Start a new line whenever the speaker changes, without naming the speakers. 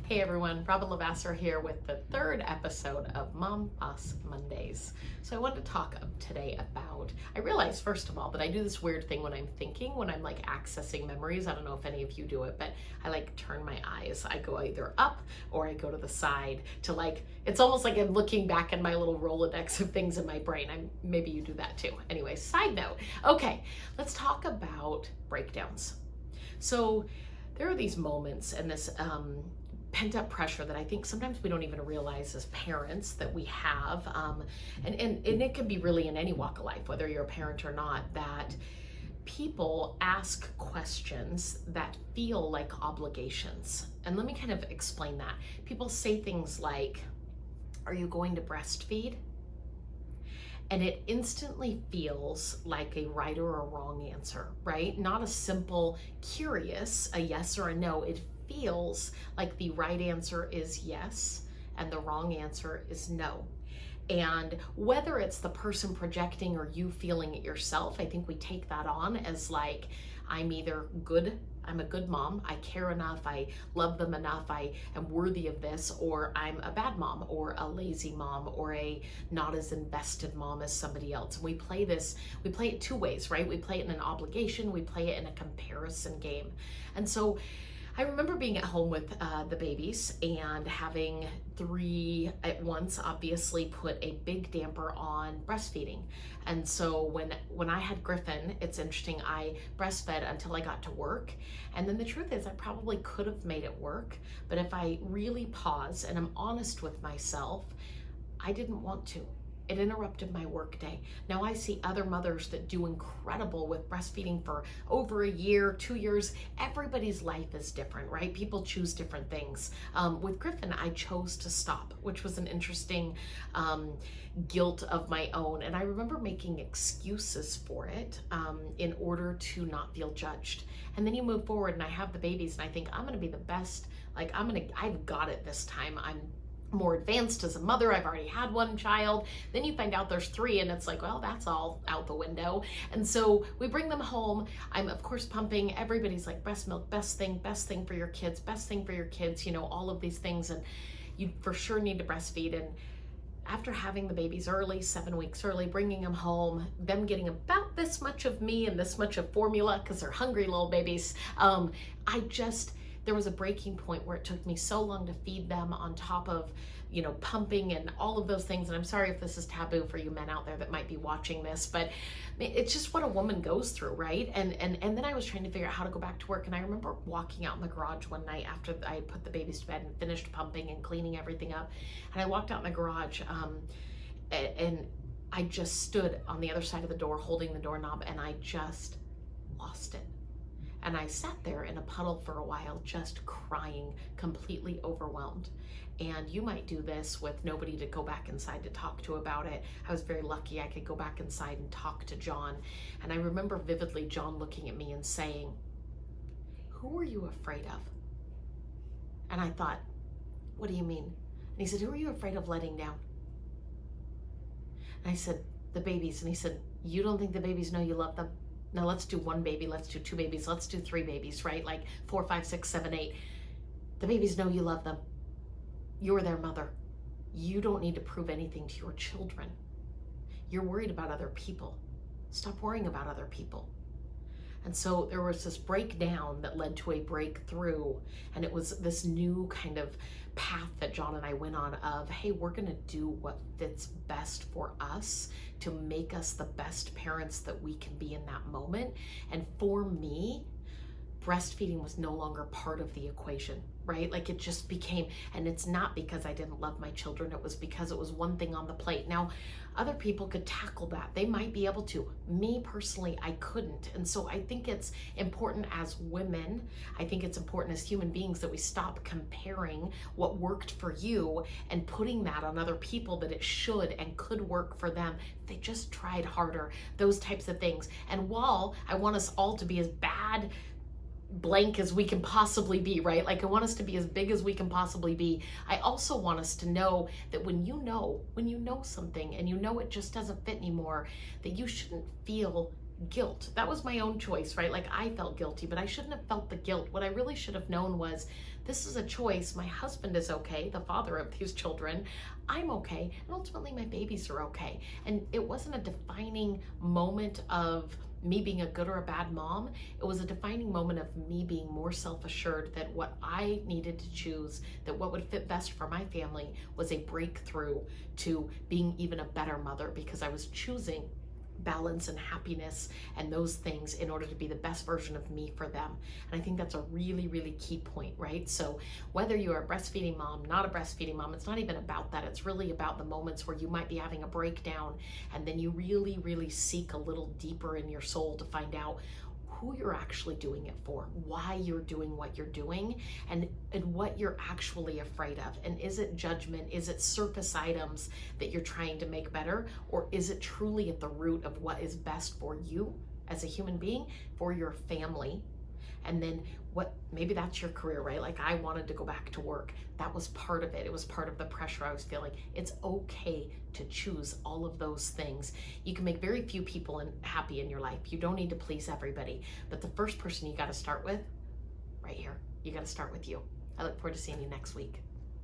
Hey everyone, Robin Lavasser here with the third episode of Mom Boss Mondays. So I wanted to talk today about, I realize first of all that I do this weird thing when I'm thinking, when I'm like accessing memories. I don't know if any of you do it, but I like turn my eyes. I go either up or I go to the side to like, it's almost like I'm looking back in my little Rolodex of things in my brain. Maybe you do that too. Anyway, side note. Okay, let's talk about breakdowns. So there are these moments and this pent up pressure that I think sometimes we don't even realize as parents that we have. And it can be really in any walk of life, whether you're a parent or not, that people ask questions that feel like obligations. And let me kind of explain that. People say things like, "Are you going to breastfeed?" And it instantly feels like a right or a wrong answer, right? Not a simple curious, a yes or a no. It feels like the right answer is yes and the wrong answer is no. And whether it's the person projecting or you feeling it yourself, I think we take that on as like, I'm either good, I'm a good mom, I care enough, I love them enough, I am worthy of this, or I'm a bad mom, or a lazy mom, or a not as invested mom as somebody else. And we play it two ways, right? We play it in an obligation, we play it in a comparison game. And so I remember being at home with the babies and having three at once obviously put a big damper on breastfeeding. And so when I had Griffin, it's interesting, I breastfed until I got to work. And then the truth is I probably could have made it work, but if I really pause and I'm honest with myself, I didn't want to. It interrupted my work day. Now I see other mothers that do incredible with breastfeeding for over a year, 2 years. Everybody's life is different, right? People choose different things. With Griffin, I chose to stop, which was an interesting guilt of my own. And I remember making excuses for it in order to not feel judged. And then you move forward and I have the babies and I think I'm gonna be the best. Like I've got it this time. I'm more advanced as a mother. I've already had one child. Then you find out there's three and it's like, well, that's all out the window. And so we bring them home. I'm of course pumping. Everybody's like, breast milk, best thing for your kids, best thing for your kids, you know, all of these things. And you for sure need to breastfeed. And after having the babies early, 7 weeks early, bringing them home, them getting about this much of me and this much of formula because they're hungry little babies, there was a breaking point where it took me so long to feed them on top of, you know, pumping and all of those things. And I'm sorry if this is taboo for you men out there that might be watching this, but it's just what a woman goes through, right? And then I was trying to figure out how to go back to work. And I remember walking out in the garage one night after I had put the babies to bed and finished pumping and cleaning everything up. And I walked out in the garage and I just stood on the other side of the door holding the doorknob and I just lost it. And I sat there in a puddle for a while, just crying, completely overwhelmed. And you might do this with nobody to go back inside to talk to about it. I was very lucky I could go back inside and talk to John. And I remember vividly John looking at me and saying, "Who were you afraid of?" And I thought, "What do you mean?" And he said, "Who are you afraid of letting down?" And I said, "The babies." And he said, "You don't think the babies know you love them? Now let's do one baby, let's do two babies, let's do three babies, right? Like 4, 5, 6, 7, 8. The babies know you love them. You're their mother. You don't need to prove anything to your children. You're worried about other people. Stop worrying about other people." And so there was this breakdown that led to a breakthrough. And it was this new kind of path that John and I went on of, hey, we're gonna do what fits best for us to make us the best parents that we can be in that moment. And for me, breastfeeding was no longer part of the equation, right? Like it just became, and it's not because I didn't love my children, it was because it was one thing on the plate. Now, other people could tackle that. They might be able to. Me personally, I couldn't. And so I think it's important as women, I think it's important as human beings that we stop comparing what worked for you and putting that on other people that it should and could work for them. They just tried harder, those types of things. And while I want us all to be as bad blank as we can possibly be, right? Like I want us to be as big as we can possibly be. I also want us to know that when you know something and you know it just doesn't fit anymore, that you shouldn't feel guilt. That was my own choice, right? Like I felt guilty, but I shouldn't have felt the guilt. What I really should have known was this is a choice. My husband is okay, the father of these children. I'm okay, and ultimately my babies are okay. And it wasn't a defining moment of me being a good or a bad mom. It was a defining moment of me being more self-assured that what I needed to choose, that what would fit best for my family was a breakthrough to being even a better mother, because I was choosing balance and happiness and those things in order to be the best version of me for them. And I think that's a really, really key point, right? So whether you're a breastfeeding mom, not a breastfeeding mom, it's not even about that. It's really about the moments where you might be having a breakdown, and then you really, really seek a little deeper in your soul to find out who you're actually doing it for, why you're doing what you're doing, and what you're actually afraid of. And is it judgment? Is it surface items that you're trying to make better? Or is it truly at the root of what is best for you as a human being, for your family? And then maybe that's your career, right? Like I wanted to go back to work. That was part of it. It was part of the pressure I was feeling. It's okay to choose all of those things. You can make very few people happy in your life. You don't need to please everybody. But the first person you got to start with, right here, you got to start with you. I look forward to seeing you next week.